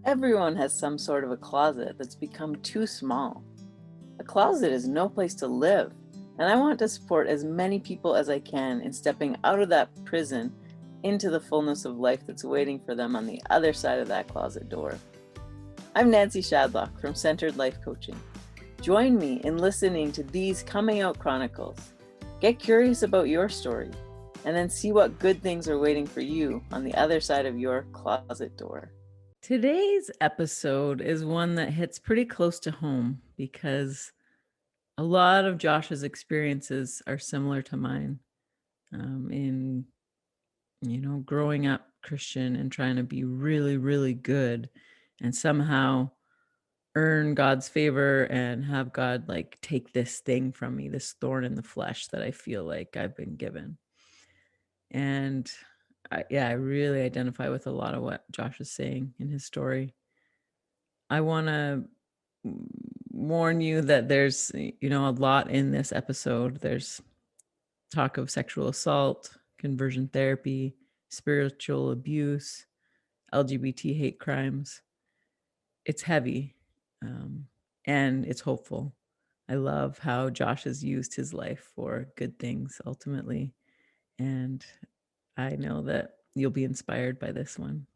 Everyone has some sort of a closet that's become too small. A closet is no place to live, and I want to support as many people as I can in stepping out of that prison into the fullness of life that's waiting for them on the other side of that closet door. I'm Nancy Shadlock from Centered Life Coaching. Join me in listening to these Coming Out Chronicles. Get curious about your story, and then see what good things are waiting for you on the other side of your closet door. Today's episode is one that hits pretty close to home because a lot of Josh's experiences are similar to mine in, growing up Christian and trying to be really, really good and somehow earn God's favor and have God like take this thing from me, this thorn in the flesh that I feel like I've been given. And I really identify with a lot of what Josh is saying in his story. I want to warn you that there's, a lot in this episode. There's talk of sexual assault, conversion therapy, spiritual abuse, LGBT hate crimes. It's heavy, and it's hopeful. I love how Josh has used his life for good things ultimately. And I know that you'll be inspired by this one.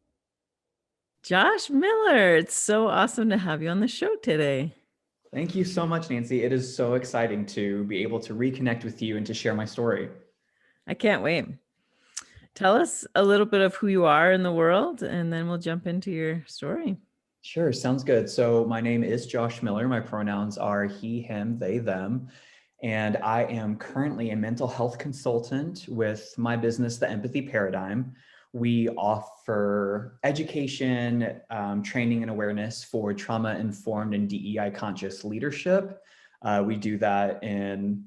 Josh Miller, it's so awesome to have you on the show today. Thank you so much, Nancy. It is so exciting to be able to reconnect with you and to share my story. I can't wait. Tell us a little bit of who you are in the world, and then we'll jump into your story. Sure, sounds good. So my name is Josh Miller. My pronouns are he, him, they, them. And I am currently a mental health consultant with my business, The Empathy Paradigm. We offer education, training, and awareness for trauma-informed and DEI conscious leadership. We do that in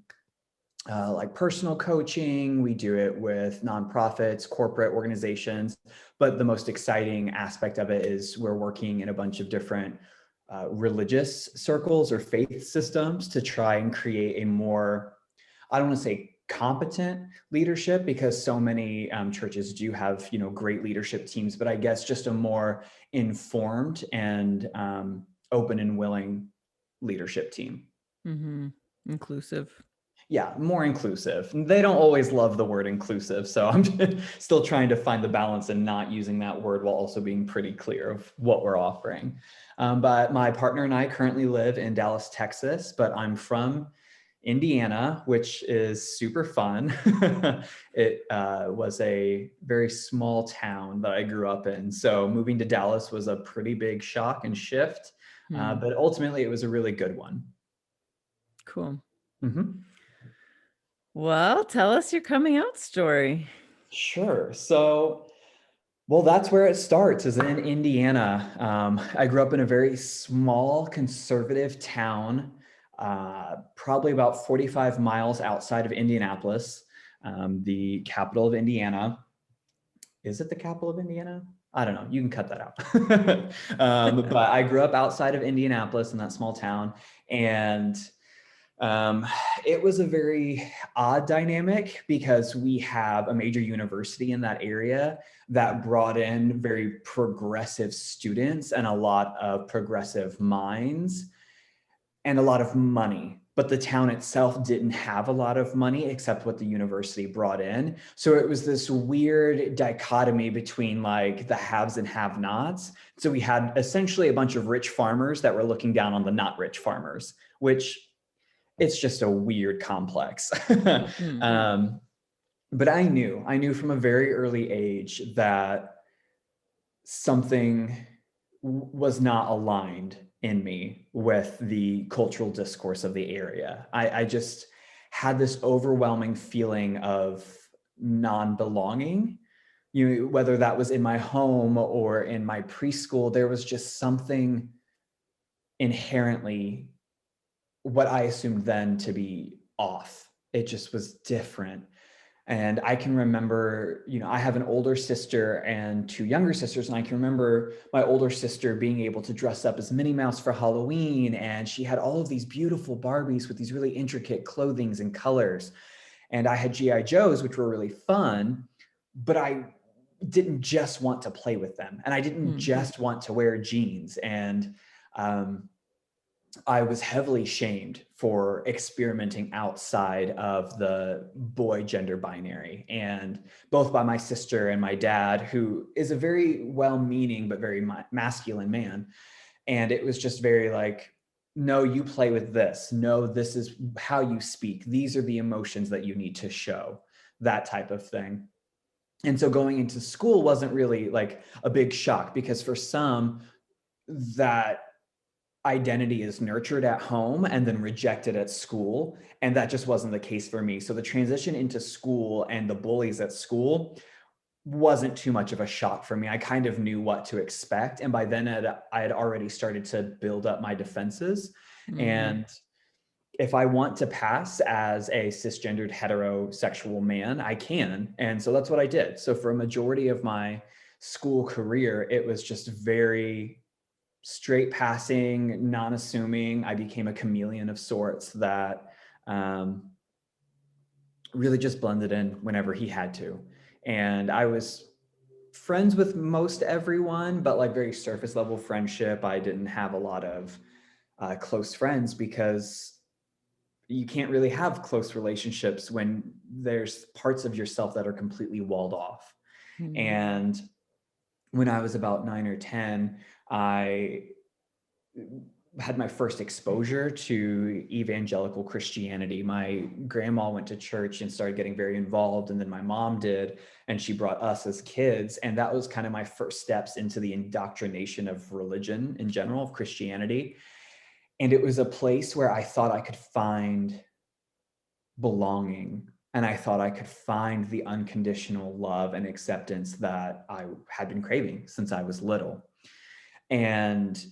like personal coaching. We do it with nonprofits, corporate organizations. But the most exciting aspect of it is we're working in a bunch of different religious circles or faith systems to try and create a more, I don't want to say competent leadership, because so many churches do have, great leadership teams, but I guess just a more informed and open and willing leadership team. Mm-hmm. Inclusive. Yeah, more inclusive. They don't always love the word inclusive, so I'm still trying to find the balance and not using that word while also being pretty clear of what we're offering. But my partner and I currently live in Dallas, Texas, but I'm from Indiana, which is super fun. It was a very small town that I grew up in, so moving to Dallas was a pretty big shock and shift, but ultimately it was a really good one. Cool. Mm-hmm. Well, tell us your coming out story. Sure. So, well, that's where it starts, is in Indiana. I grew up in a very small conservative town, probably about 45 miles outside of Indianapolis, the capital of Indiana. Is it the capital of Indiana? I don't know. You can cut that out. But I grew up outside of Indianapolis in that small town. And it was a very odd dynamic because we have a major university in that area that brought in very progressive students and a lot of progressive minds and a lot of money. But the town itself didn't have a lot of money except what the university brought in. So it was this weird dichotomy between like the haves and have-nots. So we had essentially a bunch of rich farmers that were looking down on the not rich farmers, which it's just a weird complex. But I knew from a very early age that something was not aligned in me with the cultural discourse of the area. I just had this overwhelming feeling of non-belonging. Whether that was in my home or in my preschool, there was just something inherently what I assumed then to be off. It just was different. And I can remember, I have an older sister and two younger sisters. And I can remember my older sister being able to dress up as Minnie Mouse for Halloween. And she had all of these beautiful Barbies with these really intricate clothings and colors. And I had G.I. Joes, which were really fun. But I didn't just want to play with them, and I didn't just want to wear jeans. And I was heavily shamed for experimenting outside of the boy gender binary, and both by my sister and my dad, who is a very well-meaning but very masculine man. And it was just very like, no, you play with this. No, this is how you speak. These are the emotions that you need to show, that type of thing. And so going into school wasn't really like a big shock, because for some, that identity is nurtured at home and then rejected at school. And that just wasn't the case for me. So the transition into school and the bullies at school wasn't too much of a shock for me. I kind of knew what to expect. And by then I had already started to build up my defenses. And if I want to pass as a cisgendered heterosexual man, I can. And so that's what I did. So for a majority of my school career, it was just very straight passing, non-assuming. I became a chameleon of sorts that really just blended in whenever he had to. And I was friends with most everyone, but like very surface level friendship. I didn't have a lot of close friends, because you can't really have close relationships when there's parts of yourself that are completely walled off. And when I was about 9 or 10, I had my first exposure to evangelical Christianity. My grandma went to church and started getting very involved, and then my mom did, and she brought us as kids. And that was kind of my first steps into the indoctrination of religion in general, of Christianity. And it was a place where I thought I could find belonging, and I thought I could find the unconditional love and acceptance that I had been craving since I was little. And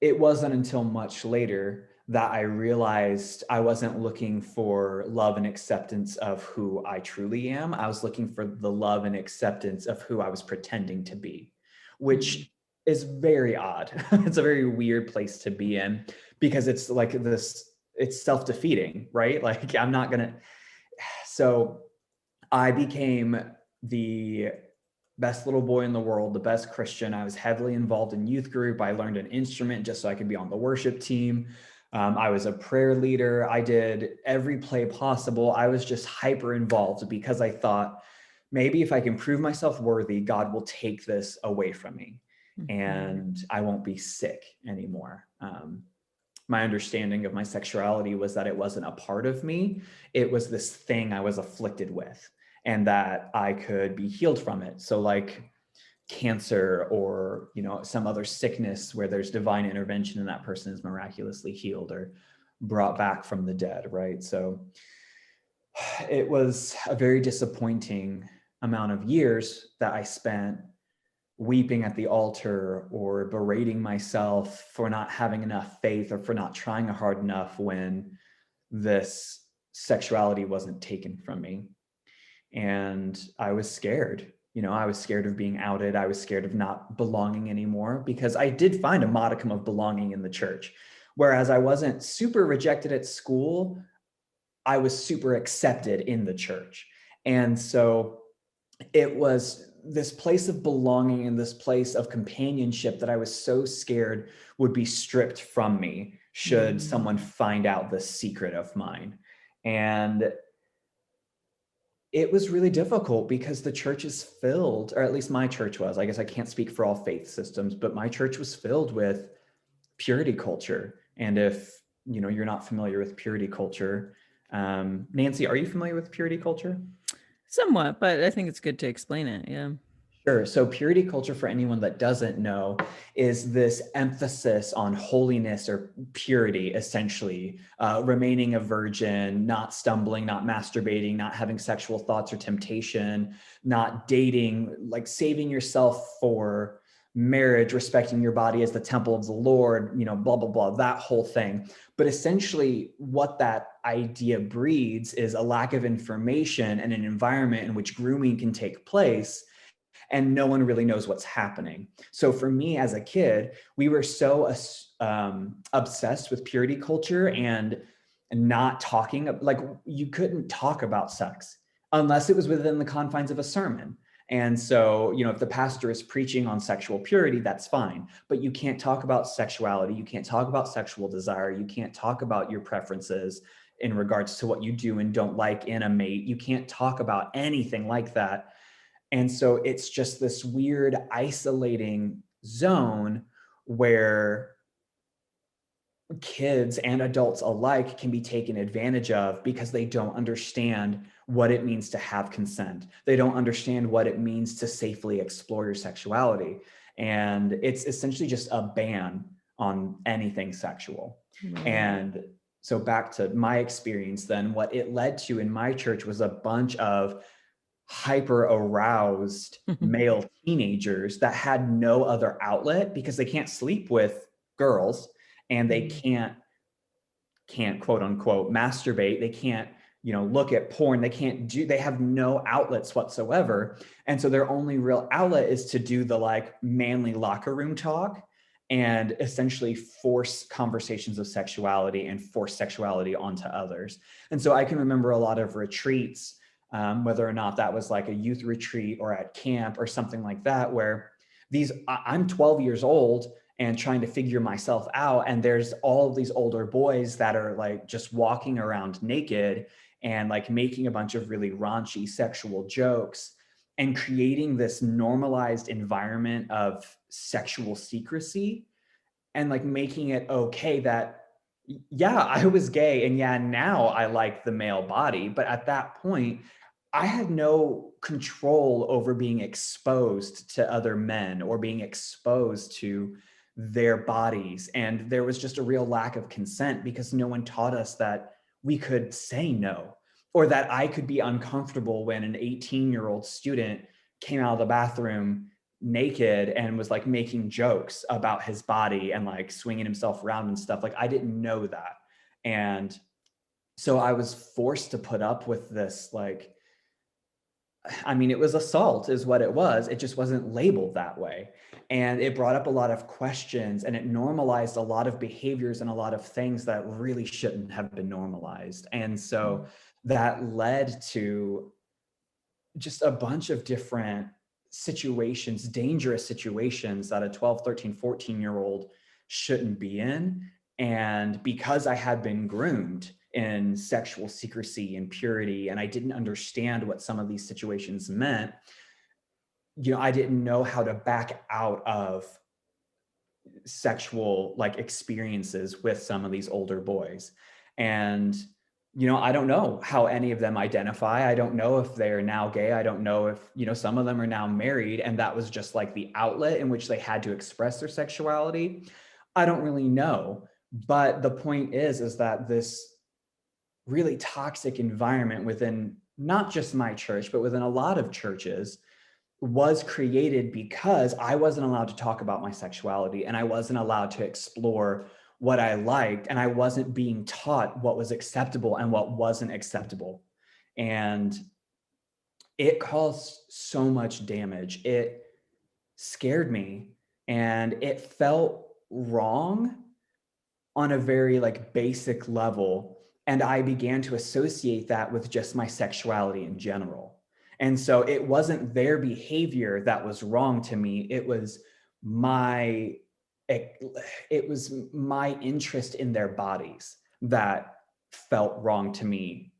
it wasn't until much later that I realized I wasn't looking for love and acceptance of who I truly am. I was looking for the love and acceptance of who I was pretending to be, which is very odd. It's a very weird place to be in, because it's like this, it's self-defeating, right? Like I'm not gonna. So I became the best little boy in the world, the best Christian. I was heavily involved in youth group. I learned an instrument just so I could be on the worship team. I was a prayer leader. I did every play possible. I was just hyper involved, because I thought maybe if I can prove myself worthy, God will take this away from me and I won't be sick anymore. My understanding of my sexuality was that it wasn't a part of me. It was this thing I was afflicted with, and that I could be healed from it. So like cancer, or, you know, some other sickness where there's divine intervention and that person is miraculously healed or brought back from the dead, right? So it was a very disappointing amount of years that I spent weeping at the altar or berating myself for not having enough faith or for not trying hard enough when this sexuality wasn't taken from me. And I was scared. You know, I was scared of being outed. I was scared of not belonging anymore, because I did find a modicum of belonging in the church. Whereas I wasn't super rejected at school, I was super accepted in the church. And so it was this place of belonging and this place of companionship that I was so scared would be stripped from me should someone find out the secret of mine. And it was really difficult, because the church is filled, or at least my church was. I guess I can't speak for all faith systems, but my church was filled with purity culture. And if you know, you're not familiar with purity culture, Nancy, are you familiar with purity culture? Somewhat, but I think it's good to explain it. Yeah. Sure. So purity culture, for anyone that doesn't know, is this emphasis on holiness or purity, essentially, remaining a virgin, not stumbling, not masturbating, not having sexual thoughts or temptation, not dating, like saving yourself for marriage, respecting your body as the temple of the Lord, you know, blah, blah, blah, that whole thing. But essentially what that idea breeds is a lack of information and an environment in which grooming can take place, and no one really knows what's happening. So for me as a kid, we were so obsessed with purity culture and not talking, like you couldn't talk about sex unless it was within the confines of a sermon. And so, if the pastor is preaching on sexual purity, that's fine. But you can't talk about sexuality. You can't talk about sexual desire. You can't talk about your preferences in regards to what you do and don't like in a mate. You can't talk about anything like that. And so it's just this weird isolating zone where kids and adults alike can be taken advantage of because they don't understand what it means to have consent. They don't understand what it means to safely explore your sexuality. And it's essentially just a ban on anything sexual. Right. And so back to my experience then, what it led to in my church was a bunch of hyper aroused male teenagers that had no other outlet because they can't sleep with girls and they can't quote unquote masturbate. They can't, look at porn. They have no outlets whatsoever. And so their only real outlet is to do the like manly locker room talk and essentially force conversations of sexuality and force sexuality onto others. And so I can remember a lot of retreats, whether or not that was like a youth retreat or at camp or something like that, where I'm 12 years old and trying to figure myself out. And there's all of these older boys that are like just walking around naked and like making a bunch of really raunchy sexual jokes and creating this normalized environment of sexual secrecy and like making it okay that, yeah, I was gay and yeah, now I like the male body. But at that point, I had no control over being exposed to other men or being exposed to their bodies. And there was just a real lack of consent because no one taught us that we could say no, or that I could be uncomfortable when an 18-year-old student came out of the bathroom naked and was like making jokes about his body and like swinging himself around and stuff. Like I didn't know that. And so I was forced to put up with this, like, I mean, it was assault is what it was. It just wasn't labeled that way. And it brought up a lot of questions and it normalized a lot of behaviors and a lot of things that really shouldn't have been normalized. And so that led to just a bunch of different situations, dangerous situations that a 12, 13, 14-year-old shouldn't be in. And because I had been groomed in sexual secrecy and purity, and I didn't understand what some of these situations meant, I didn't know how to back out of sexual like experiences with some of these older boys. And I don't know how any of them identify. I don't know if they're now gay. I don't know if some of them are now married and that was just like the outlet in which they had to express their sexuality. I don't really know. But the point is that this really toxic environment within not just my church, but within a lot of churches was created because I wasn't allowed to talk about my sexuality and I wasn't allowed to explore what I liked, and I wasn't being taught what was acceptable and what wasn't acceptable. And it caused so much damage. It scared me and it felt wrong on a very like basic level. And I began to associate that with just my sexuality in general. And so it wasn't their behavior that was wrong to me. It was my interest in their bodies that felt wrong to me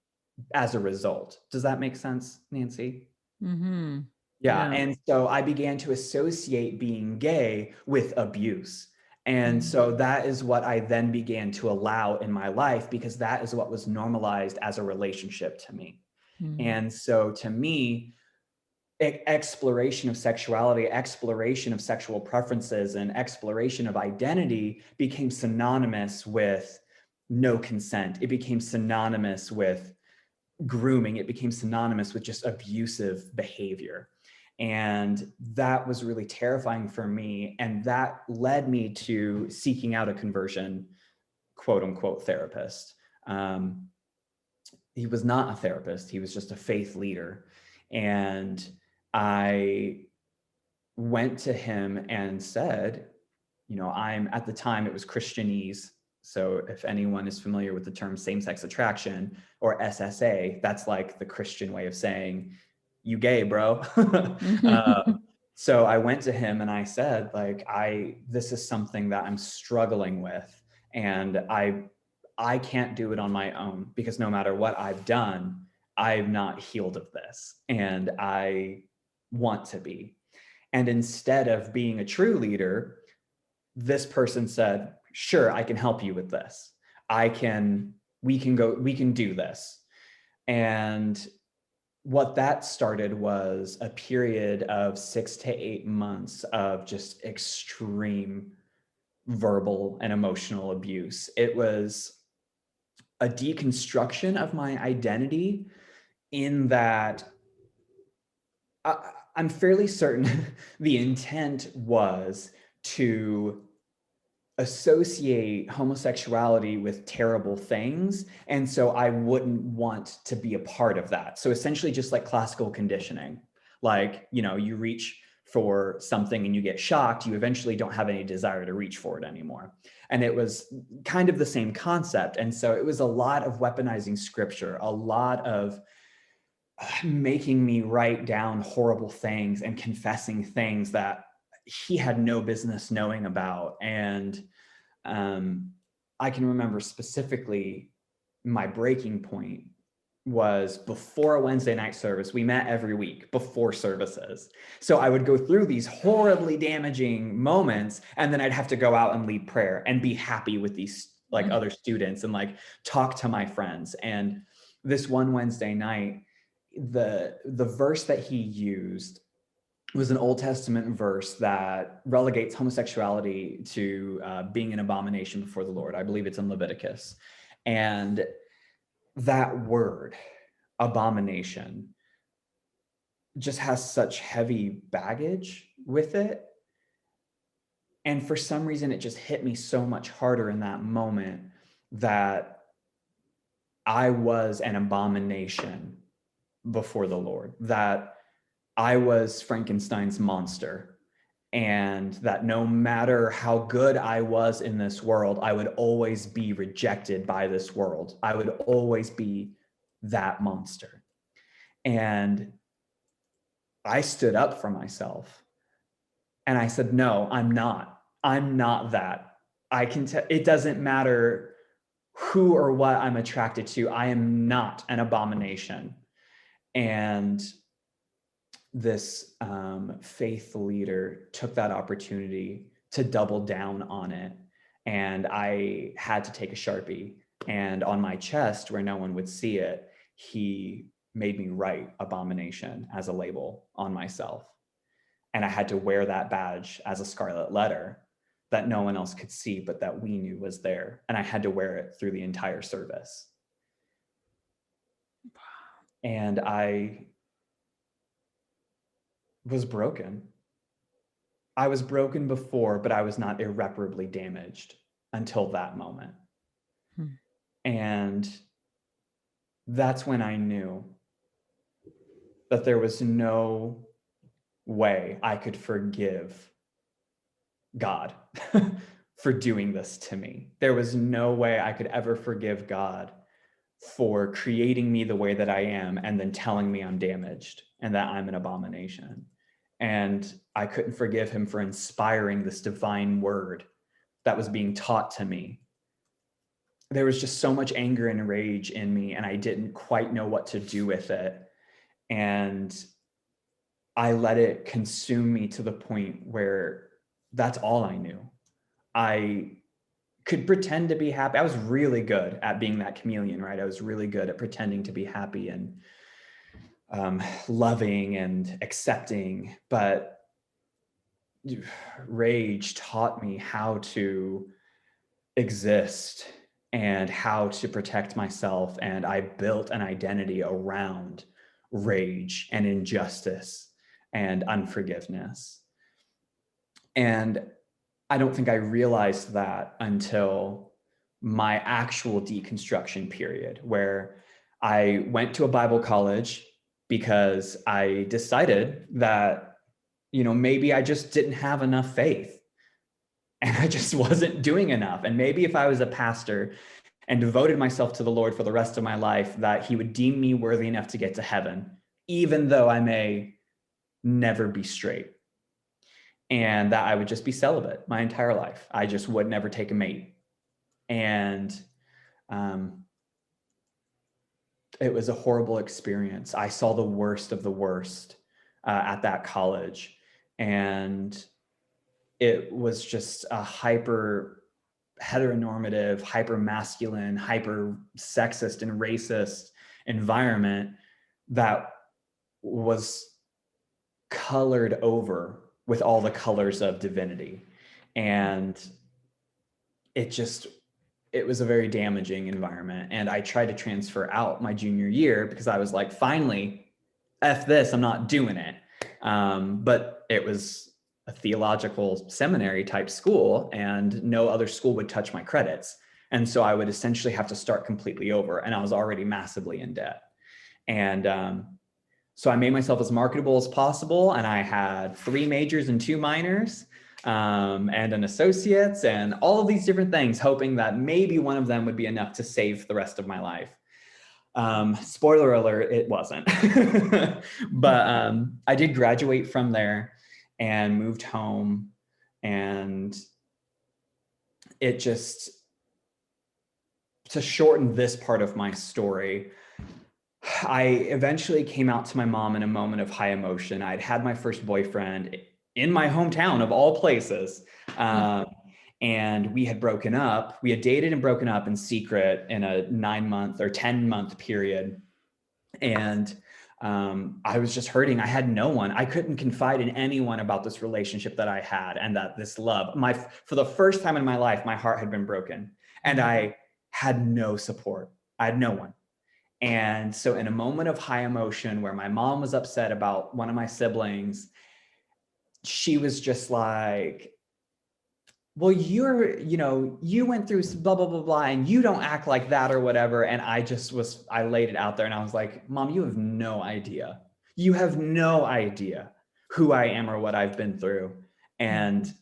as a result. Does that make sense, Nancy? Mm-hmm. Yeah. And so I began to associate being gay with abuse. And so that is what I then began to allow in my life because that is what was normalized as a relationship to me. And so to me, exploration of sexuality, exploration of sexual preferences, and exploration of identity became synonymous with no consent. It became synonymous with grooming. It became synonymous with just abusive behavior. And that was really terrifying for me. And that led me to seeking out a conversion, quote unquote, therapist. He was not a therapist. He was just a faith leader. And I went to him and said, at the time it was Christianese. So if anyone is familiar with the term same-sex attraction or SSA, that's like the Christian way of saying, you gay, bro. So I went to him and I said, like, this is something that I'm struggling with, and I can't do it on my own, because no matter what I've done, I'm not healed of this, and I want to be. And instead of being a true leader, this person said, sure, I can help you with this. We can do this. And what that started was a period of 6 to 8 months of just extreme verbal and emotional abuse. It was a deconstruction of my identity, in that I'm fairly certain the intent was to associate homosexuality with terrible things. And so I wouldn't want to be a part of that. So essentially just like classical conditioning, like, you reach for something and you get shocked, you eventually don't have any desire to reach for it anymore. And it was kind of the same concept. And so it was a lot of weaponizing scripture, a lot of making me write down horrible things and confessing things that he had no business knowing about. And I can remember specifically my breaking point was before a Wednesday night service. We met every week before services. So I would go through these horribly damaging moments, and then I'd have to go out and lead prayer and be happy with these like other students and like talk to my friends. And this one Wednesday night, the verse that he used was an Old Testament verse that relegates homosexuality to being an abomination before the Lord. I believe it's in Leviticus. And that word, abomination, just has such heavy baggage with it. And for some reason, it just hit me so much harder in that moment that I was an abomination before the Lord, that I was Frankenstein's monster, and that no matter how good I was in this world, I would always be rejected by this world. I would always be that monster. And I stood up for myself and I said, no, I'm not that. It doesn't matter who or what I'm attracted to. I am not an abomination. And this faith leader took that opportunity to double down on it. And I had to take a Sharpie, and on my chest, where no one would see it, he made me write abomination as a label on myself. And I had to wear that badge as a scarlet letter that no one else could see, but that we knew was there. And I had to wear it through the entire service. And I was broken. I was broken before, but I was not irreparably damaged until that moment. And that's when I knew that there was no way I could forgive God for doing this to me. There was no way I could ever forgive God for creating me the way that I am and then telling me I'm damaged and that I'm an abomination. And I couldn't forgive him for inspiring this divine word that was being taught to me. There was just so much anger and rage in me, and I didn't quite know what to do with it. And I let it consume me to the point where that's all I knew. I could pretend to be happy. I was really good at being that chameleon, right? I was really good at pretending to be happy and loving and accepting, but rage taught me how to exist and how to protect myself. And I built an identity around rage and injustice and unforgiveness. And I don't think I realized that until my actual deconstruction period, where I went to a Bible college because I decided that, maybe I just didn't have enough faith and I just wasn't doing enough. And maybe if I was a pastor and devoted myself to the Lord for the rest of my life, that he would deem me worthy enough to get to heaven. even though I may never be straight, and that I would just be celibate my entire life. I just would never take a mate. And it was a horrible experience. I saw the worst of the worst at that college. And it was just a hyper heteronormative, hyper masculine, hyper sexist and racist environment that was colored over with all the colors of divinity. And it was a very damaging environment. And I tried to transfer out my junior year because I was like, finally, F this, I'm not doing it. But it was a theological seminary type school, and no other school would touch my credits. And so I would essentially have to start completely over, and I was already massively in debt. And so I made myself as marketable as possible, and I had 3 majors and 2 minors, and an associate's, and all of these different things, hoping that maybe one of them would be enough to save the rest of my life. Spoiler alert, it wasn't. But I did graduate from there and moved home, and it just, to shorten this part of my story, I eventually came out to my mom in a moment of high emotion. I'd had my first boyfriend in my hometown of all places. And we had broken up. We had dated and broken up in secret in a 9-month or 10-month period. And I was just hurting. I had no one. I couldn't confide in anyone about this relationship that I had and that this love. For the first time in my life, my heart had been broken, and I had no support. I had no one. And so in a moment of high emotion where my mom was upset about one of my siblings, she was just like, well, you went through blah, blah, blah, blah, and you don't act like that or whatever. And I laid it out there, and I was like, Mom, you have no idea. You have no idea who I am or what I've been through. And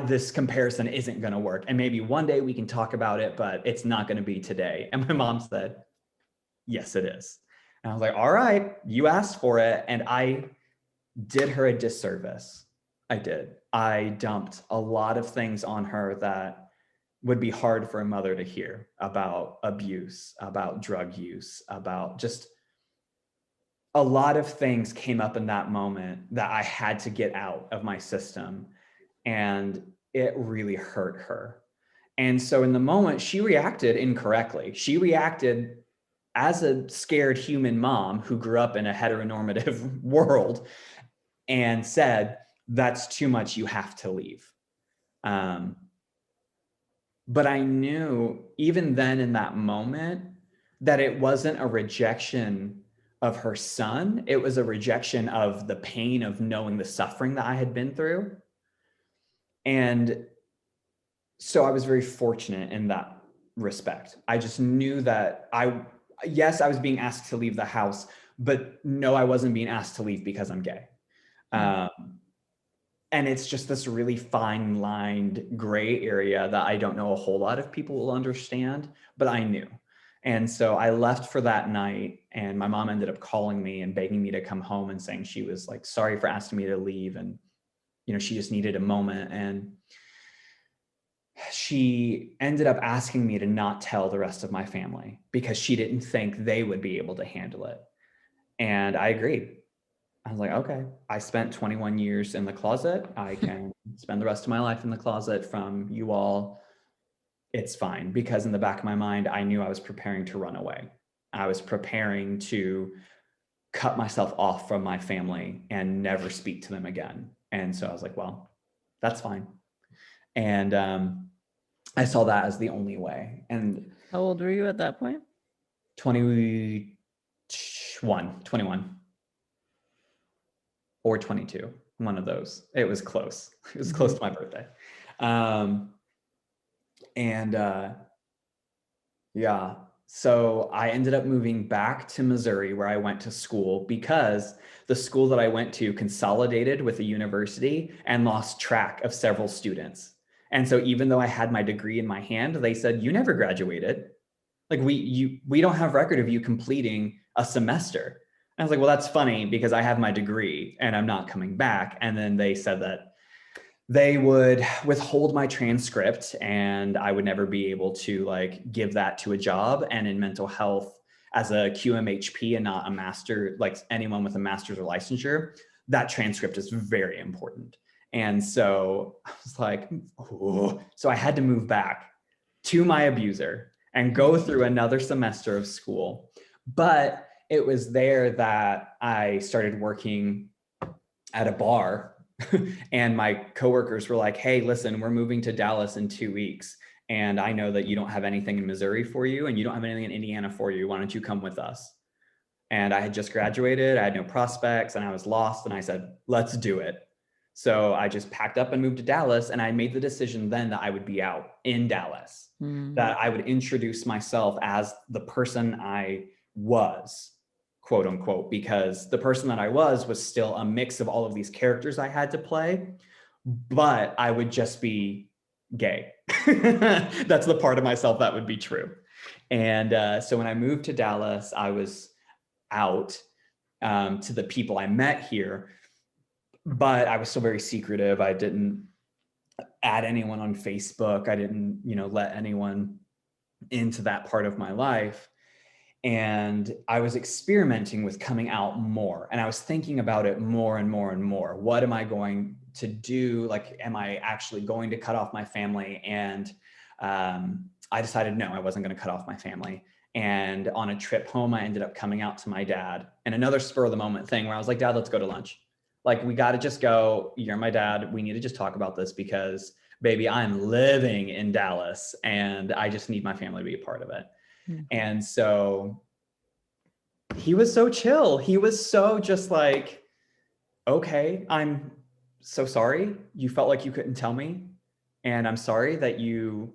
this comparison isn't going to work. And maybe one day we can talk about it, but it's not going to be today. And my mom said, yes, it is. And I was like, all right, you asked for it. And I did her a disservice. I did. I dumped a lot of things on her that would be hard for a mother to hear, about abuse, about drug use, about just a lot of things came up in that moment that I had to get out of my system. And it really hurt her. And so in the moment, she reacted incorrectly. She reacted as a scared human mom who grew up in a heteronormative world and said, that's too much, you have to leave. But I knew even then in that moment that it wasn't a rejection of her son. It was a rejection of the pain of knowing the suffering that I had been through. And so I was very fortunate in that respect. I just knew that yes, I was being asked to leave the house, but no, I wasn't being asked to leave because I'm gay. And it's just this really fine lined gray area that I don't know a whole lot of people will understand, but I knew. And so I left for that night, and my mom ended up calling me and begging me to come home and saying she was like, sorry for asking me to leave. And, she just needed a moment. And she ended up asking me to not tell the rest of my family because she didn't think they would be able to handle it. And I agreed. I was like, okay, I spent 21 years in the closet. I can spend the rest of my life in the closet from you all. It's fine. Because in the back of my mind, I knew I was preparing to run away. I was preparing to cut myself off from my family and never speak to them again. And so I was like, well, that's fine. And I saw that as the only way. And how old were you at that point? 21 or 22, one of those. It was close. It was close to my birthday. Yeah, so I ended up moving back to Missouri where I went to school because the school that I went to consolidated with a university and lost track of several students. And so even though I had my degree in my hand, they said, you never graduated. Like we don't have record of you completing a semester. I was like, well, that's funny because I have my degree and I'm not coming back. And then they said that they would withhold my transcript and I would never be able to like give that to a job. And in mental health as a QMHP and not a master, like anyone with a master's or licensure, that transcript is very important. And so I was like, oh. So I had to move back to my abuser and go through another semester of school. But it was there that I started working at a bar and my coworkers were like, hey, listen, we're moving to Dallas in 2 weeks. And I know that you don't have anything in Missouri for you and you don't have anything in Indiana for you. Why don't you come with us? And I had just graduated. I had no prospects and I was lost. And I said, let's do it. So I just packed up and moved to Dallas. And I made the decision then that I would be out in Dallas, that I would introduce myself as the person I was, quote unquote, because the person that I was still a mix of all of these characters I had to play, but I would just be gay. That's the part of myself that would be true. And so when I moved to Dallas, I was out to the people I met here, but I was still very secretive. I didn't add anyone on Facebook. I didn't, let anyone into that part of my life. And I was experimenting with coming out more. And I was thinking about it more and more and more. What am I going to do? Like, am I actually going to cut off my family? And I decided, no, I wasn't going to cut off my family. And on a trip home, I ended up coming out to my dad. And another spur of the moment thing where I was like, Dad, let's go to lunch. Like, we got to just go. You're my dad. We need to just talk about this because, baby, I'm living in Dallas and I just need my family to be a part of it. And so he was so chill. He was so just like, okay, I'm so sorry. You felt like you couldn't tell me. And I'm sorry that you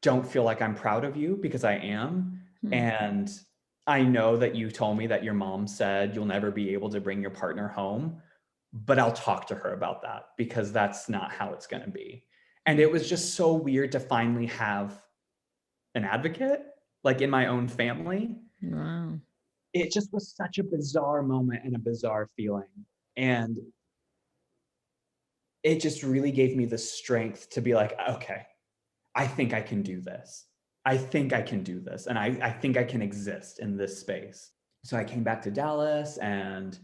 don't feel like I'm proud of you because I am. And I know that you told me that your mom said you'll never be able to bring your partner home, but I'll talk to her about that because that's not how it's going to be. And it was just so weird to finally have an advocate, like in my own family. Wow. It just was such a bizarre moment and a bizarre feeling. And it just really gave me the strength to be like, okay, I think I can do this. I think I can do this. And I think I can exist in this space. So I came back to Dallas and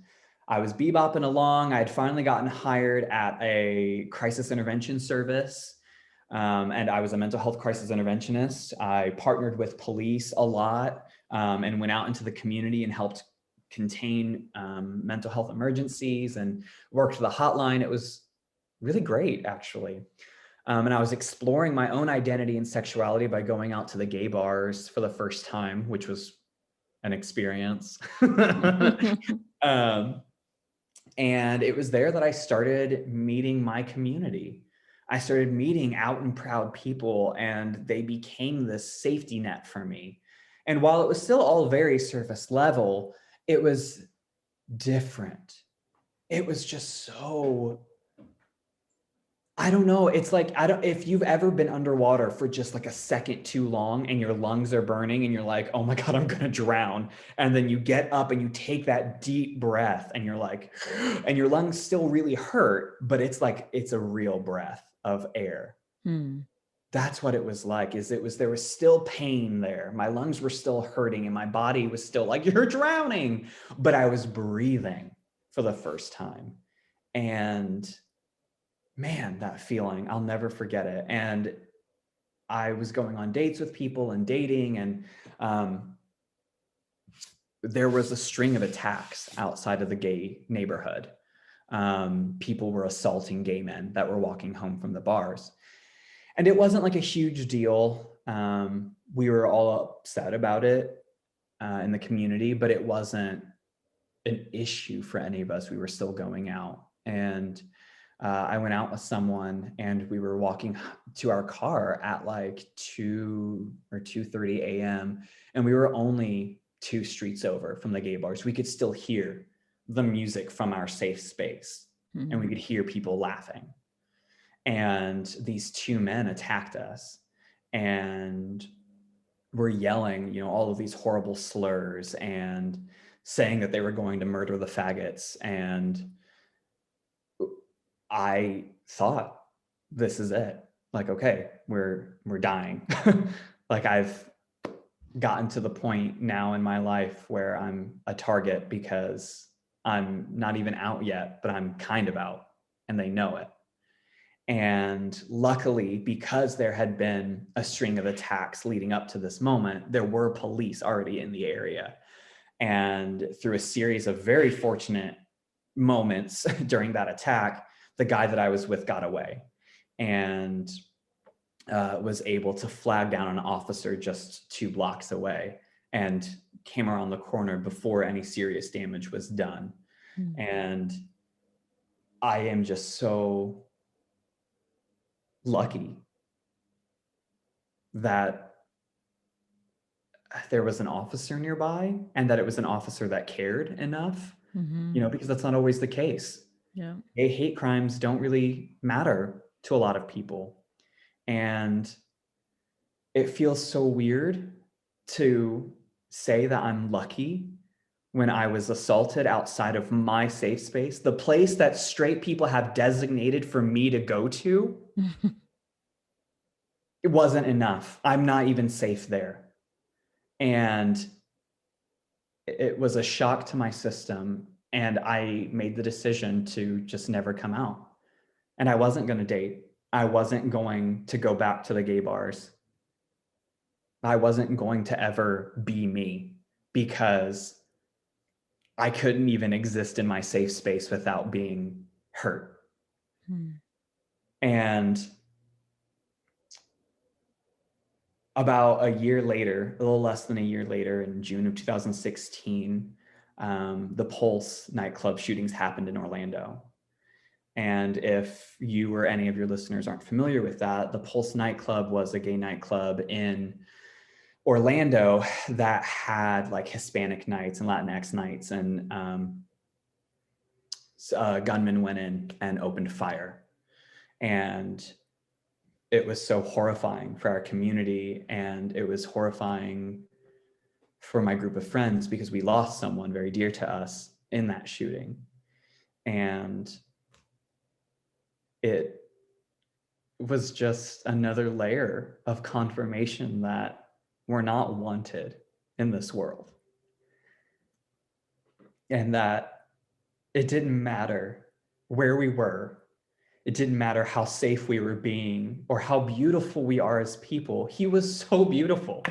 I was bebopping along. I had finally gotten hired at a crisis intervention service. And I was a mental health crisis interventionist. I partnered with police a lot and went out into the community and helped contain mental health emergencies and worked the hotline. It was really great, actually. And I was exploring my own identity and sexuality by going out to the gay bars for the first time, which was an experience. And it was there that I started meeting my community. I started meeting out and proud people, and they became this safety net for me. And while it was still all very surface level, it was different. It was just so, I don't know. It's like, if you've ever been underwater for just like a second too long and your lungs are burning and you're like, oh my God, I'm going to drown. And then you get up and you take that deep breath and you're like, and your lungs still really hurt, but it's like, it's a real breath of air. That's what it was like, there was still pain there. My lungs were still hurting and my body was still like, you're drowning, but I was breathing for the first time. And man, that feeling, I'll never forget it. And I was going on dates with people and dating, and there was a string of attacks outside of the gay neighborhood. People were assaulting gay men that were walking home from the bars. And it wasn't like a huge deal. We were all upset about it in the community, but it wasn't an issue for any of us. We were still going out. And I went out with someone and we were walking to our car at like 2 or 2:30 a.m. And we were only 2 streets over from the gay bars. We could still hear the music from our safe space and we could hear people laughing. And these 2 men attacked us and were yelling, all of these horrible slurs and saying that they were going to murder the faggots. And I thought, this is it. Like, okay, we're dying. Like, I've gotten to the point now in my life where I'm a target because I'm not even out yet, but I'm kind of out, and they know it. And luckily, because there had been a string of attacks leading up to this moment, there were police already in the area. And through a series of very fortunate moments during that attack, the guy that I was with got away and was able to flag down an officer just 2 blocks away and came around the corner before any serious damage was done. And I am just so lucky that there was an officer nearby and that it was an officer that cared enough, because that's not always the case. Yeah. Hate crimes don't really matter to a lot of people. And it feels so weird to say that I'm lucky when I was assaulted outside of my safe space, the place that straight people have designated for me to go to. It wasn't enough. I'm not even safe there. And it was a shock to my system. And I made the decision to just never come out. And I wasn't going to date. I wasn't going to go back to the gay bars. I wasn't going to ever be me because I couldn't even exist in my safe space without being hurt. And about a year later, a little less than a year later, in June of 2016, the Pulse nightclub shootings happened in Orlando. And if you or any of your listeners aren't familiar with that, the Pulse nightclub was a gay nightclub in Orlando that had like Hispanic nights and Latinx nights, and gunmen went in and opened fire. And it was so horrifying for our community, and it was horrifying for my group of friends because we lost someone very dear to us in that shooting. And it was just another layer of confirmation that we're not wanted in this world. And that it didn't matter where we were. It didn't matter how safe we were being or how beautiful we are as people. He was so beautiful.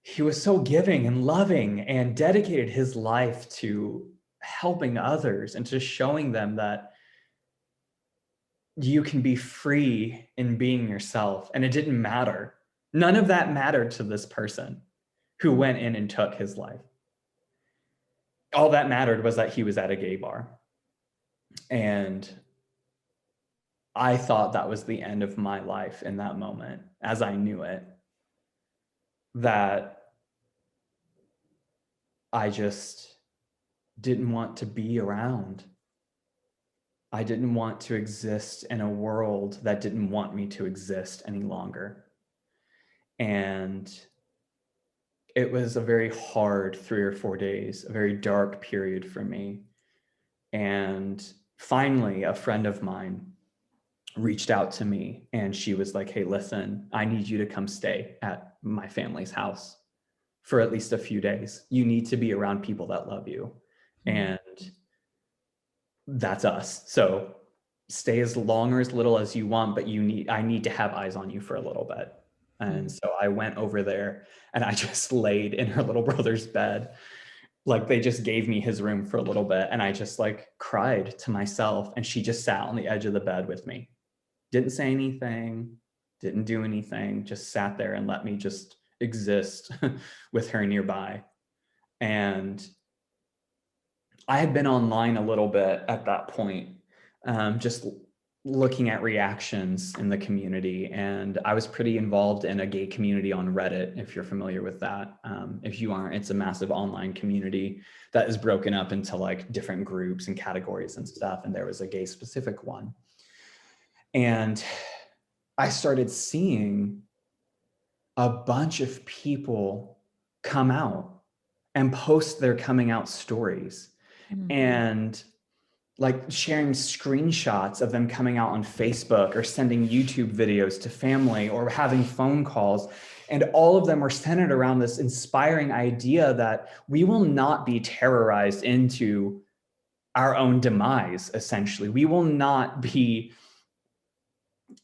He was so giving and loving and dedicated his life to helping others and to showing them that you can be free in being yourself. And it didn't matter. None of that mattered to this person who went in and took his life. All that mattered was that he was at a gay bar. And I thought that was the end of my life in that moment, as I knew it, that I just didn't want to be around. I didn't want to exist in a world that didn't want me to exist any longer. And it was a very hard 3 or 4 days, a very dark period for me. And finally, a friend of mine reached out to me and she was like, hey, listen, I need you to come stay at my family's house for at least a few days. You need to be around people that love you. And that's us. So stay as long or as little as you want, but I need to have eyes on you for a little bit. And so I went over there and I just laid in her little brother's bed. Like, they just gave me his room for a little bit and I just like cried to myself, and she just sat on the edge of the bed with me. Didn't say anything, didn't do anything, just sat there and let me just exist with her nearby. And I had been online a little bit at that point, just looking at reactions in the community. And I was pretty involved in a gay community on Reddit, if you're familiar with that. If you aren't, it's a massive online community that is broken up into like different groups and categories and stuff. And there was a gay specific one. And I started seeing a bunch of people come out and post their coming out stories and like sharing screenshots of them coming out on Facebook or sending YouTube videos to family or having phone calls. And all of them were centered around this inspiring idea that we will not be terrorized into our own demise, essentially. We will not be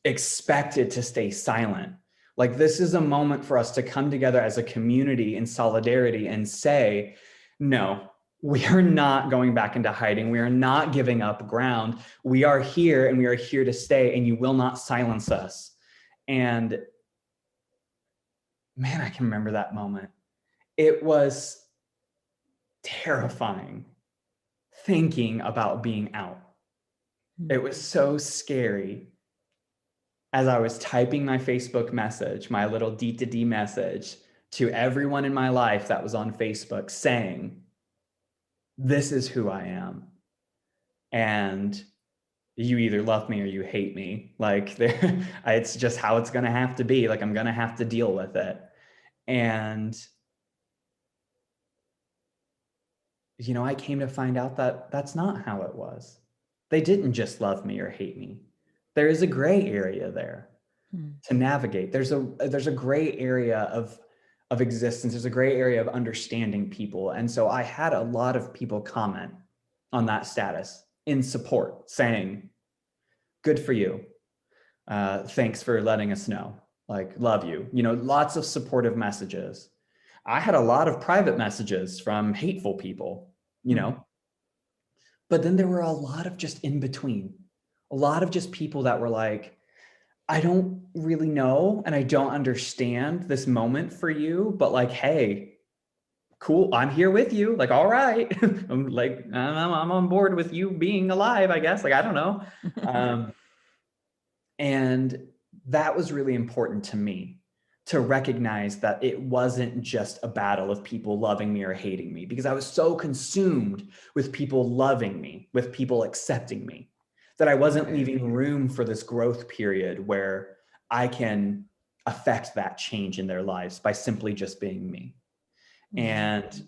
expected to stay silent. Like, this is a moment for us to come together as a community in solidarity and say, no, we are not going back into hiding. We are not giving up ground. We are here and we are here to stay, and you will not silence us. And man, I can remember that moment. It was terrifying thinking about being out. It was so scary. As I was typing my Facebook message, my little D2D message to everyone in my life that was on Facebook saying, this is who I am. And you either love me or you hate me. Like, it's just how it's going to have to be. Like, I'm going to have to deal with it. And, you know, I came to find out that that's not how it was. They didn't just love me or hate me. There is a gray area there to navigate. There's a gray area of existence. There's a gray area of understanding people. And so I had a lot of people comment on that status in support, saying, good for you. Thanks for letting us know. Like, love you. You know, lots of supportive messages. I had a lot of private messages from hateful people, you know, but then there were a lot of just in between. A lot of just people that were like, I don't really know and I don't understand this moment for you, but like, hey, cool, I'm here with you. Like, all right. I'm like, I'm on board with you being alive, I guess. Like, I don't know. And that was really important to me, to recognize that it wasn't just a battle of people loving me or hating me, because I was so consumed with people loving me, with people accepting me, that I wasn't leaving room for this growth period where I can affect that change in their lives by simply just being me. And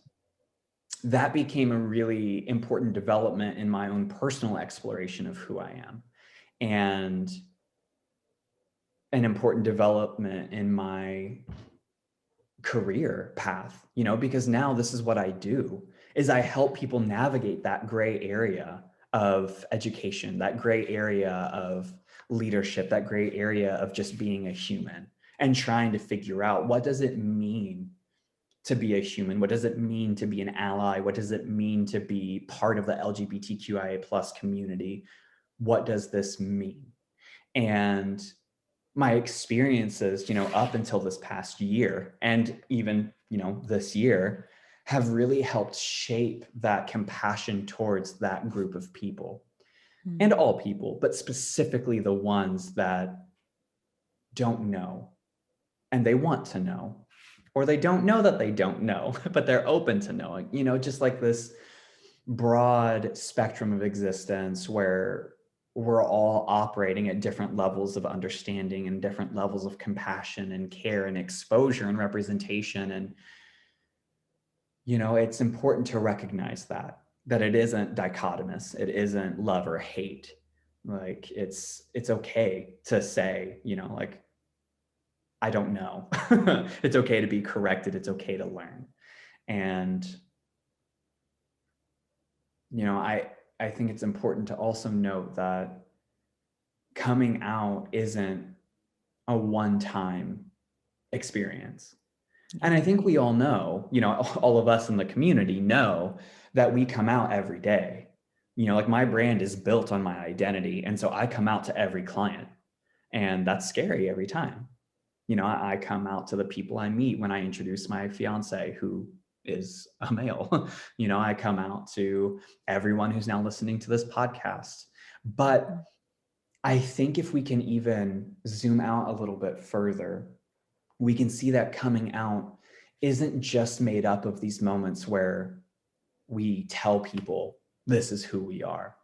that became a really important development in my own personal exploration of who I am, and an important development in my career path, you know, because now this is what I do, is I help people navigate that gray area of education, that gray area of leadership, that gray area of just being a human and trying to figure out, what does it mean to be a human? What does it mean to be an ally? What does it mean to be part of the LGBTQIA plus community? What does this mean? And my experiences, you know, up until this past year and even, you know, this year, have really helped shape that compassion towards that group of people, and all people, but specifically the ones that don't know and they want to know, or they don't know that they don't know, but they're open to knowing, you know, just like this broad spectrum of existence where we're all operating at different levels of understanding and different levels of compassion and care and exposure and representation. And, you know, it's important to recognize that it isn't dichotomous. It isn't love or hate. Like, it's okay to say, you know, like, I don't know. It's okay to be corrected. It's okay to learn. And, you know, I think it's important to also note that coming out isn't a one-time experience. And I think we all know, you know, all of us in the community know that we come out every day. You know, like, my brand is built on my identity. And so I come out to every client, and that's scary every time. You know, I come out to the people I meet when I introduce my fiance, who is a male. You know, I come out to everyone who's now listening to this podcast. But I think if we can even zoom out a little bit further, we can see that coming out isn't just made up of these moments where we tell people this is who we are.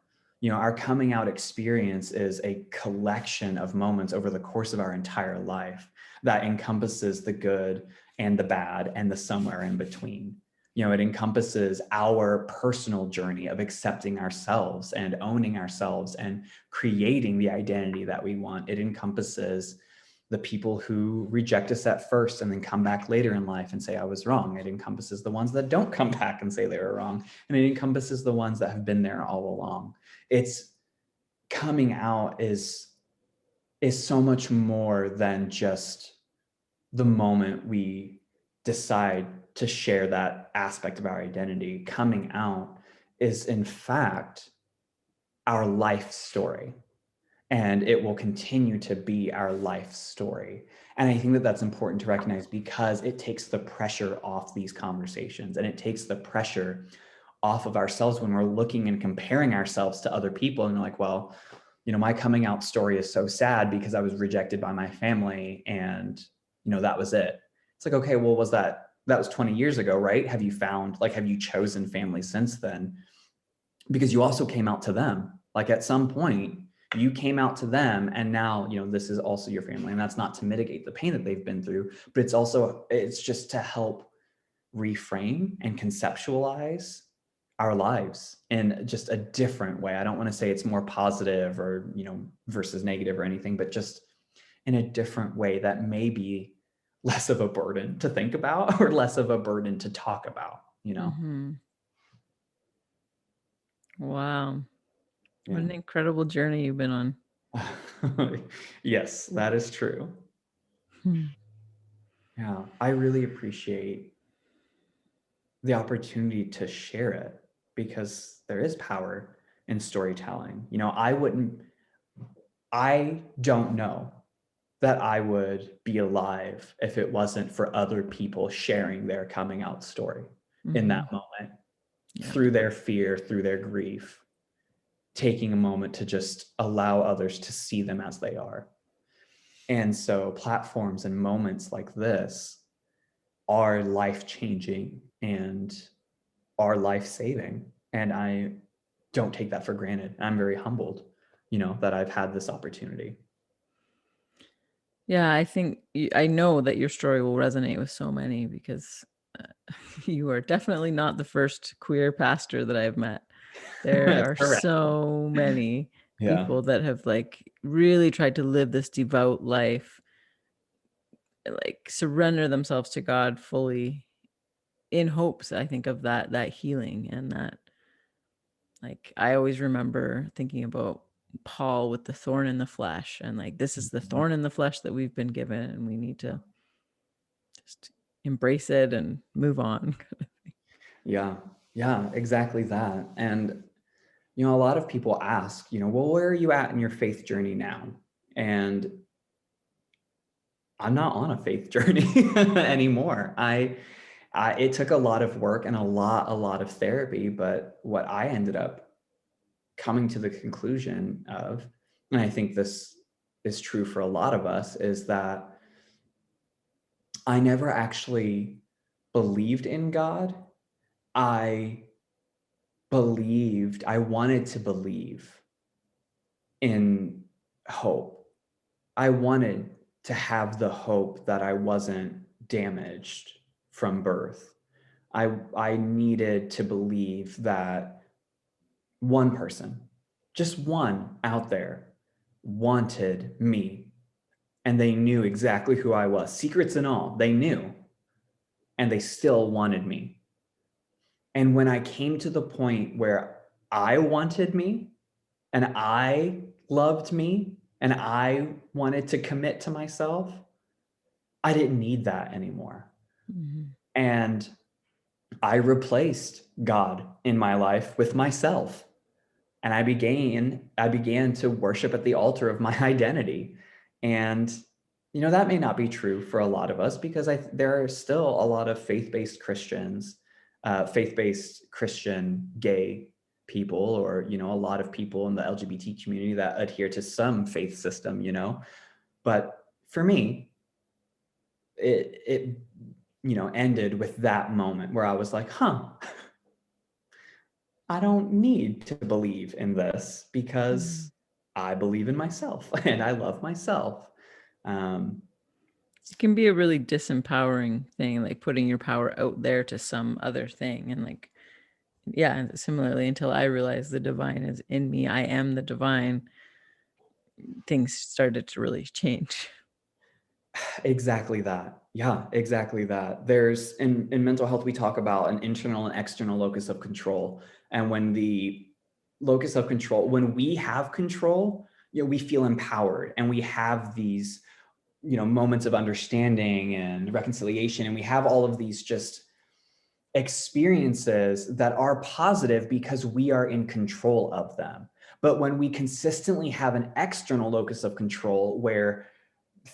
You know, our coming out experience is a collection of moments over the course of our entire life that encompasses the good and the bad and the somewhere in between. it encompasses our personal journey of accepting ourselves and owning ourselves and creating the identity that we want. It encompasses the people who reject us at first and then come back later in life and say, I was wrong. It encompasses the ones that don't come back and say they were wrong. And it encompasses the ones that have been there all along. It's coming out is so much more than just the moment we decide to share that aspect of our identity. Coming out is, in fact, our life story. And it will continue to be our life story. And I think that that's important to recognize, because it takes the pressure off these conversations, and it takes the pressure off of ourselves when we're looking and comparing ourselves to other people. And you're like, well, my coming out story is so sad because I was rejected by my family, and that was it. It's like, okay, well, that was 20 years ago, right? Have you chosen family since then? Because you also came out to them. Like, at some point you came out to them, and now, this is also your family. And that's not to mitigate the pain that they've been through, but it's just to help reframe and conceptualize our lives in just a different way. I don't want to say it's more positive or, versus negative or anything, but just in a different way that may be less of a burden to think about or less of a burden to talk about, Mm-hmm. Wow. Yeah. What an incredible journey you've been on. Yes, that is true. Yeah, I really appreciate the opportunity to share it, because there is power in storytelling. I don't know that I would be alive if it wasn't for other people sharing their coming out story in that moment, through their fear, through their grief, taking a moment to just allow others to see them as they are. And so platforms and moments like this are life-changing and are life-saving. And I don't take that for granted. I'm very humbled, that I've had this opportunity. Yeah, I know that your story will resonate with so many, because you are definitely not the first queer pastor that I've met. There are so many people that have really tried to live this devout life, surrender themselves to God fully, in hopes, I think, of that healing. And that, I always remember thinking about Paul with the thorn in the flesh, and this is the thorn in the flesh that we've been given, and we need to just embrace it and move on. Yeah, exactly that. And a lot of people ask, well, where are you at in your faith journey now? And I'm not on a faith journey anymore. It took a lot of work and a lot of therapy, but what I ended up coming to the conclusion of, and I think this is true for a lot of us, is that I never actually believed in God. I wanted to believe in hope. I wanted to have the hope that I wasn't damaged from birth. I needed to believe that one person, just one out there, wanted me, and they knew exactly who I was, secrets and all. They knew, and they still wanted me. And when I came to the point where I wanted me, and I loved me, and I wanted to commit to myself, I didn't need that anymore. And I replaced God in my life with myself. And I began to worship at the altar of my identity. And, that may not be true for a lot of us, because there are still a lot of faith-based Christians, faith-based Christian gay people, or, a lot of people in the LGBT community that adhere to some faith system, But for me, it ended with that moment where I was like, I don't need to believe in this, because I believe in myself and I love myself. It can be a really disempowering thing, like putting your power out there to some other thing. And like, yeah, and similarly, until I realized the divine is in me, I am the divine, things started to really change. Exactly that. Yeah, exactly that. There's in mental health, we talk about an internal and external locus of control. And when the locus of control, when we have control, we feel empowered and we have these, moments of understanding and reconciliation. And we have all of these just experiences that are positive because we are in control of them. But when we consistently have an external locus of control where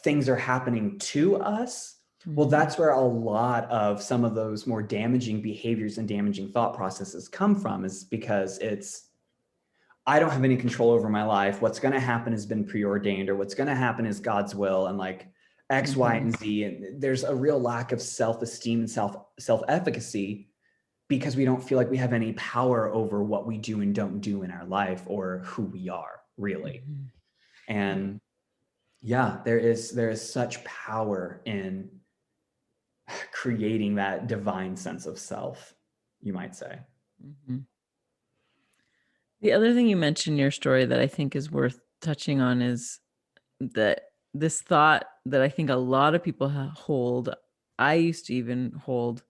things are happening to us, well, that's where a lot of some of those more damaging behaviors and damaging thought processes come from, is because I don't have any control over my life. What's going to happen has been preordained, or what's going to happen is God's will, and like X, Y, and Z. And there's a real lack of self-esteem and self-efficacy because we don't feel like we have any power over what we do and don't do in our life, or who we are really. And yeah, there is such power in creating that divine sense of self, you might say. The other thing you mentioned in your story that I think is worth touching on is that this thought that I think a lot of people hold, I used to even hold,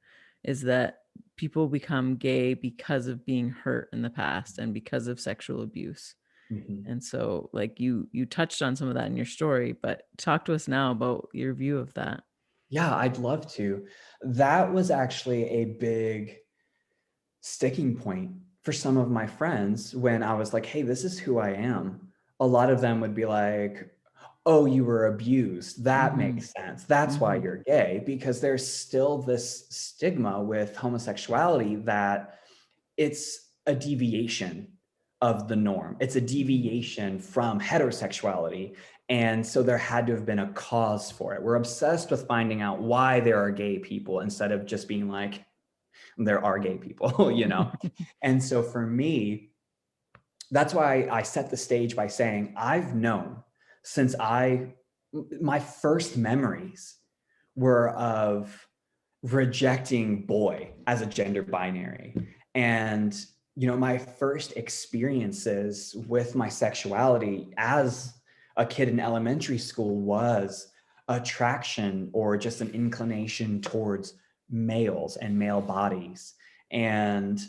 is that people become gay because of being hurt in the past and because of sexual abuse. And so like you touched on some of that in your story, but talk to us now about your view of that. Yeah, I'd love to. That was actually a big sticking point for some of my friends when I was like, hey, this is who I am. A lot of them would be like, oh, you were abused. That makes sense. That's why you're gay, because there's still this stigma with homosexuality that it's a deviation of the norm. It's a deviation from heterosexuality. And so there had to have been a cause for it. We're obsessed with finding out why there are gay people instead of just being like, there are gay people, And so for me, that's why I set the stage by saying I've known since my first memories were of rejecting boy as a gender binary. And, my first experiences with my sexuality as a kid in elementary school was attraction or just an inclination towards males and male bodies. And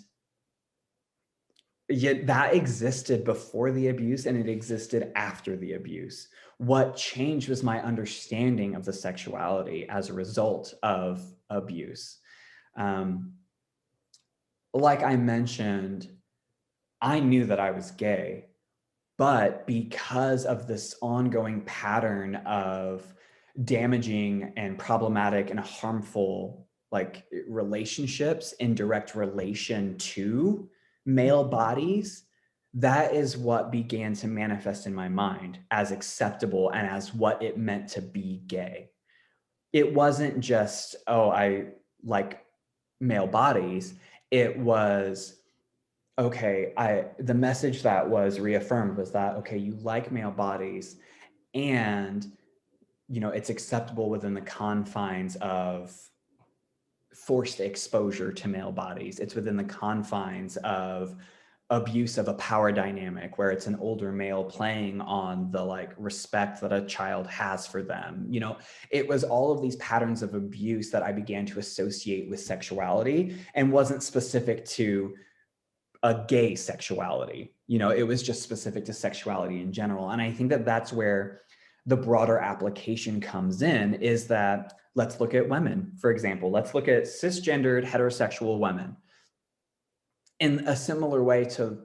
yet that existed before the abuse and it existed after the abuse. What changed was my understanding of the sexuality as a result of abuse. Like I mentioned, I knew that I was gay, but because of this ongoing pattern of damaging and problematic and harmful like relationships in direct relation to male bodies, that is what began to manifest in my mind as acceptable and as what it meant to be gay. It wasn't just, oh, I like male bodies. It was, okay, the message that was reaffirmed was that, okay, you like male bodies and, it's acceptable within the confines of forced exposure to male bodies. It's within the confines of abuse of a power dynamic where it's an older male playing on the like respect that a child has for them. It was all of these patterns of abuse that I began to associate with sexuality and wasn't specific to a gay sexuality. It was just specific to sexuality in general. And I think that that's where the broader application comes in, is that let's look at women, for example. Let's look at cisgendered heterosexual women. In a similar way to,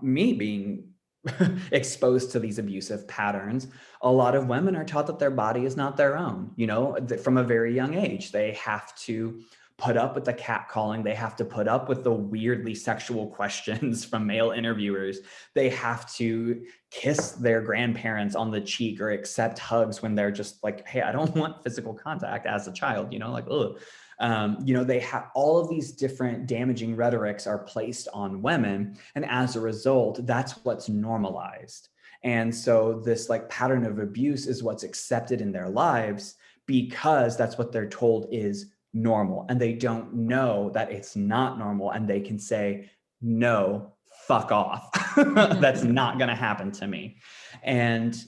me being exposed to these abusive patterns, a lot of women are taught that their body is not their own, from a very young age. They have to put up with the catcalling. They have to put up with the weirdly sexual questions from male interviewers. They have to kiss their grandparents on the cheek or accept hugs when they're just like, hey, I don't want physical contact as a child, like, ugh. They have all of these different damaging rhetorics are placed on women. And as a result, that's what's normalized. And so this like pattern of abuse is what's accepted in their lives because that's what they're told is normal. And they don't know that it's not normal. And they can say, no, fuck off. That's not going to happen to me. And,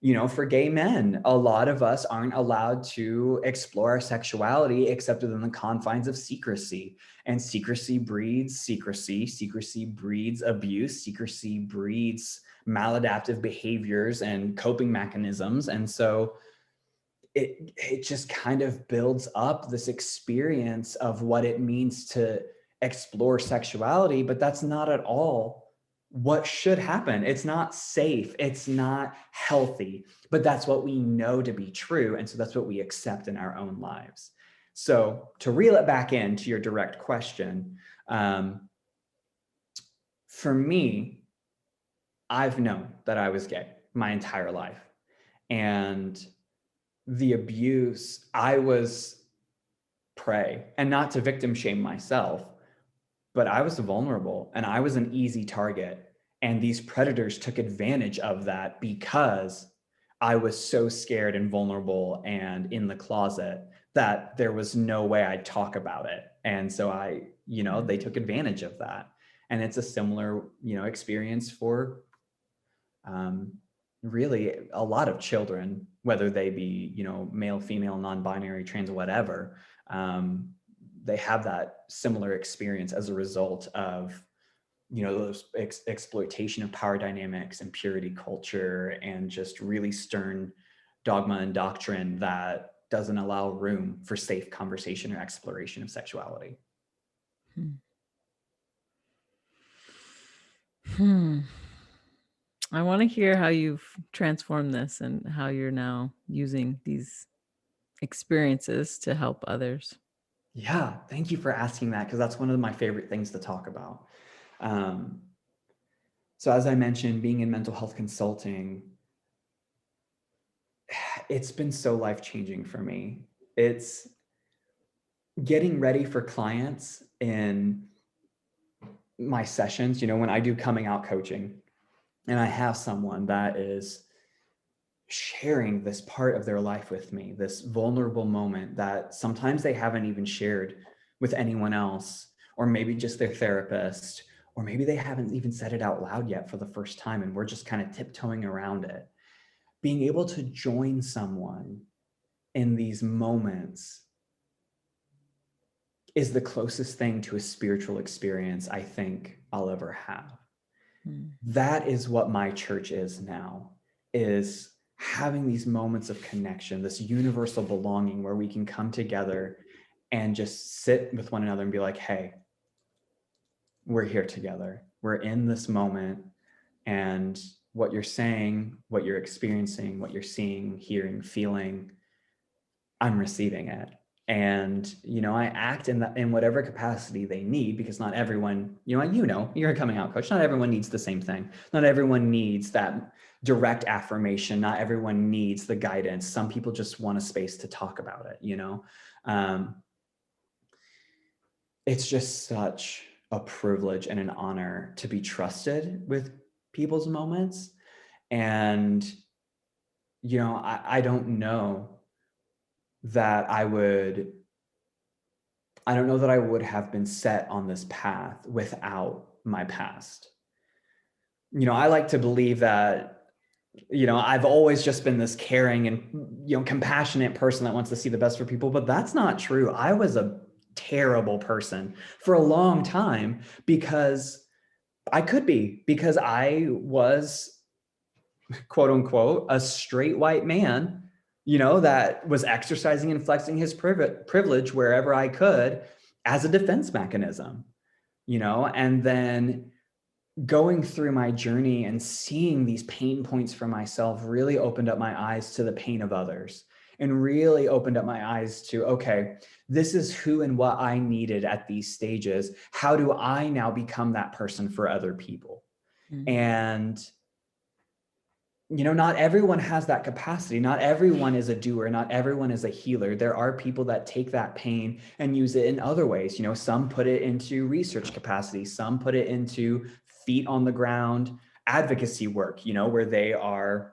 you know, for gay men, a lot of us aren't allowed to explore our sexuality except within the confines of secrecy. And secrecy breeds secrecy. Secrecy breeds abuse. Secrecy breeds maladaptive behaviors and coping mechanisms. And so it just kind of builds up this experience of what it means to explore sexuality, but that's not at all what should happen. It's not safe. It's not healthy, but that's what we know to be true. And so that's what we accept in our own lives. So to reel it back into your direct question, for me, I've known that I was gay my entire life. And the abuse, I was prey, and not to victim shame myself, but I was vulnerable and I was an easy target. And these predators took advantage of that because I was so scared and vulnerable and in the closet that there was no way I'd talk about it. And so they took advantage of that. And it's a similar, experience for really a lot of children, whether they be, male, female, non-binary, trans, whatever. They have that similar experience as a result of, those exploitation of power dynamics and purity culture and just really stern dogma and doctrine that doesn't allow room for safe conversation or exploration of sexuality. I want to hear how you've transformed this and how you're now using these experiences to help others. Yeah, thank you for asking that, because that's one of my favorite things to talk about. So as I mentioned, being in mental health consulting, it's been so life-changing for me. It's getting ready for clients in my sessions, when I do coming out coaching, and I have someone that is sharing this part of their life with me, this vulnerable moment that sometimes they haven't even shared with anyone else, or maybe just their therapist, or maybe they haven't even said it out loud yet for the first time, and we're just kind of tiptoeing around it. Being able to join someone in these moments is the closest thing to a spiritual experience I think I'll ever have. That is what my church is now, is having these moments of connection, this universal belonging where we can come together and just sit with one another and be like, hey, we're here together. We're in this moment, and what you're saying, what you're experiencing, what you're seeing, hearing, feeling, I'm receiving it. And, I act in whatever capacity they need, because not everyone, you're a coming out coach. Not everyone needs the same thing. Not everyone needs that direct affirmation. Not everyone needs the guidance. Some people just want a space to talk about it. It's just such a privilege and an honor to be trusted with people's moments. And, I don't know that I would have been set on this path without my past. I like to believe that, I've always just been this caring and, compassionate person that wants to see the best for people, but that's not true. I was a terrible person for a long time because I was, quote unquote, a straight white man, that was exercising and flexing his privilege wherever I could as a defense mechanism, and then going through my journey and seeing these pain points for myself really opened up my eyes to the pain of others, and really opened up my eyes to, okay, this is who and what I needed at these stages. How do I now become that person for other people? And not everyone has that capacity. Not everyone is a doer. Not everyone is a healer. There are people that take that pain and use it in other ways. Some put it into research capacity. Some put it into feet on the ground advocacy work, where they are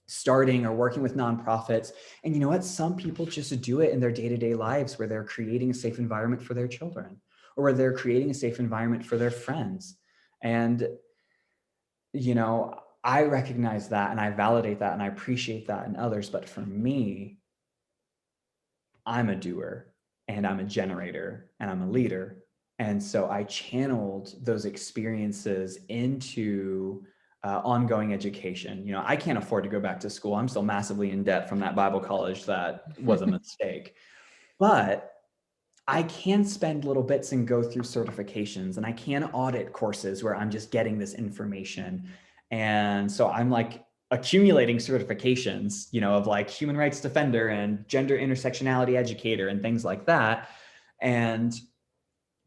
starting or working with nonprofits. And you know what? Some people just do it in their day-to-day lives where they're creating a safe environment for their children, or where they're creating a safe environment for their friends. And, you know, I recognize that and I validate that and I appreciate that in others. But for me, I'm a doer and I'm a generator and I'm a leader. And so I channeled those experiences into ongoing education. You know, I can't afford to go back to school. I'm still massively in debt from that Bible college that was a mistake. But I can spend little bits and go through certifications, and I can audit courses where I'm just getting this information. And so I'm like accumulating certifications, you know, of like human rights defender and gender intersectionality educator and things like that. And,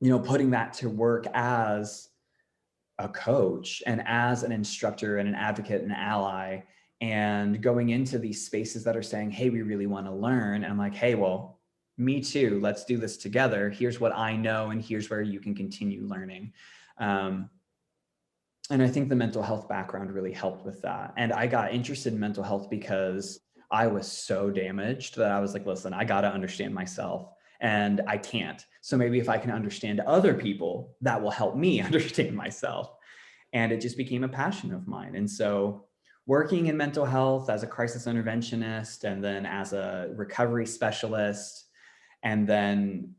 you know, putting that to work as a coach and as an instructor and an advocate and an ally, and going into these spaces that are saying, hey, we really want to learn. And I'm like, hey, well, me too. Let's do this together. Here's what I know, and here's where you can continue learning. And I think the mental health background really helped with that. And I got interested in mental health because I was so damaged that I was like, listen, I got to understand myself, and I can't. So maybe if I can understand other people, that will help me understand myself. And it just became a passion of mine. And so working in mental health as a crisis interventionist, and then as a recovery specialist, and then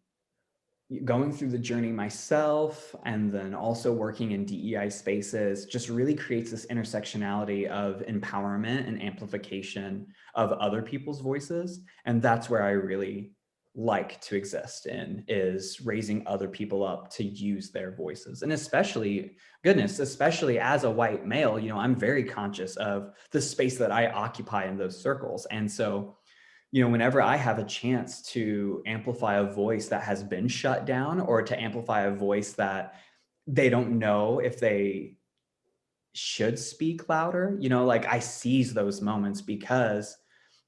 going through the journey myself, and then also working in DEI spaces, just really creates this intersectionality of empowerment and amplification of other people's voices. And that's where I really like to exist in, is raising other people up to use their voices. And especially as a white male, you know, I'm very conscious of the space that I occupy in those circles. And so, you know, whenever I have a chance to amplify a voice that has been shut down, or to amplify a voice that they don't know if they should speak louder, you know, like I seize those moments, because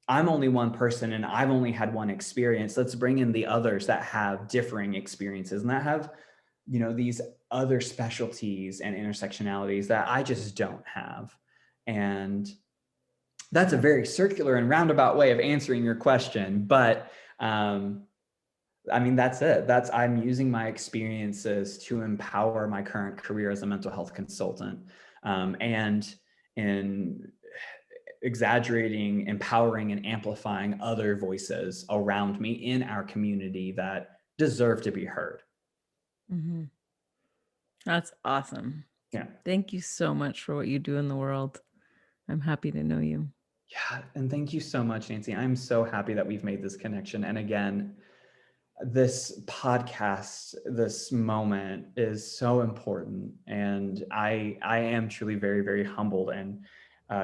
I'm only one person and I've only had one experience. Let's bring in the others that have differing experiences and that have, you know, these other specialties and intersectionalities that I just don't have. And that's a very circular and roundabout way of answering your question. But I mean, that's it. I'm using my experiences to empower my current career as a mental health consultant, and in exaggerating, empowering, and amplifying other voices around me in our community that deserve to be heard. Mm-hmm. That's awesome. Yeah. Thank you so much for what you do in the world. I'm happy to know you. Yeah. And thank you so much, Nancy. I'm so happy that we've made this connection. And again, this podcast, this moment is so important. And I am truly very, very humbled and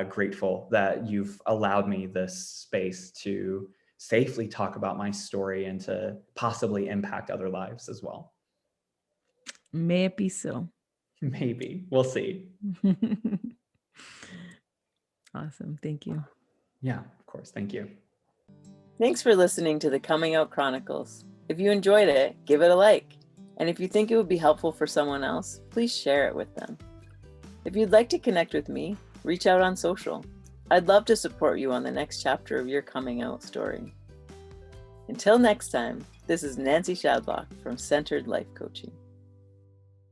grateful that you've allowed me this space to safely talk about my story and to possibly impact other lives as well. May it be so. Maybe. We'll see. Awesome. Thank you. Yeah, of course. Thank you. Thanks for listening to the Coming Out Chronicles. If you enjoyed it, give it a like. And if you think it would be helpful for someone else, please share it with them. If you'd like to connect with me, reach out on social. I'd love to support you on the next chapter of your coming out story. Until next time, this is Nancy Shadlock from Centered Life Coaching.